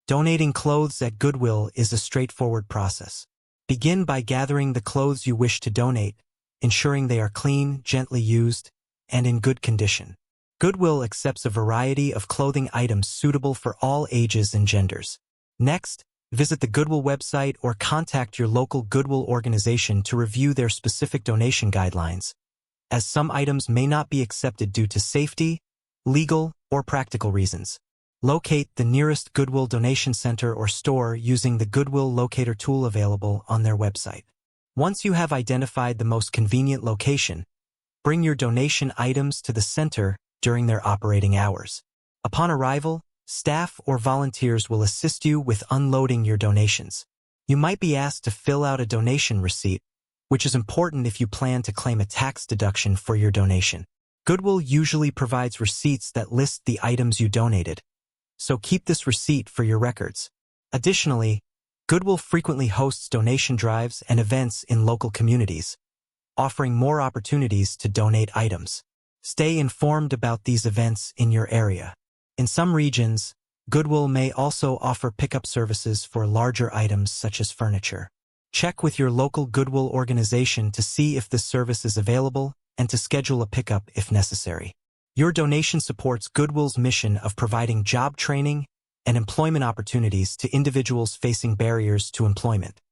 Donating clothes at Goodwill is a straightforward process. Begin by gathering the clothes you wish to donate, ensuring they are clean, gently used, and in good condition. Goodwill accepts a variety of clothing items suitable for all ages and genders. Next, visit the Goodwill website or contact your local Goodwill organization to review their specific donation guidelines, as some items may not be accepted due to safety, legal, or practical reasons. Locate the nearest Goodwill donation center or store using the Goodwill locator tool available on their website. Once you have identified the most convenient location, bring your donation items to the center during their operating hours. Upon arrival, staff or volunteers will assist you with unloading your donations. You might be asked to fill out a donation receipt, which is important if you plan to claim a tax deduction for your donation. Goodwill usually provides receipts that list the items you donated, so keep this receipt for your records. Additionally, Goodwill frequently hosts donation drives and events in local communities, offering more opportunities to donate items. Stay informed about these events in your area. In some regions, Goodwill may also offer pickup services for larger items such as furniture. Check with your local Goodwill organization to see if this service is available and to schedule a pickup if necessary. Your donation supports Goodwill's mission of providing job training and employment opportunities to individuals facing barriers to employment.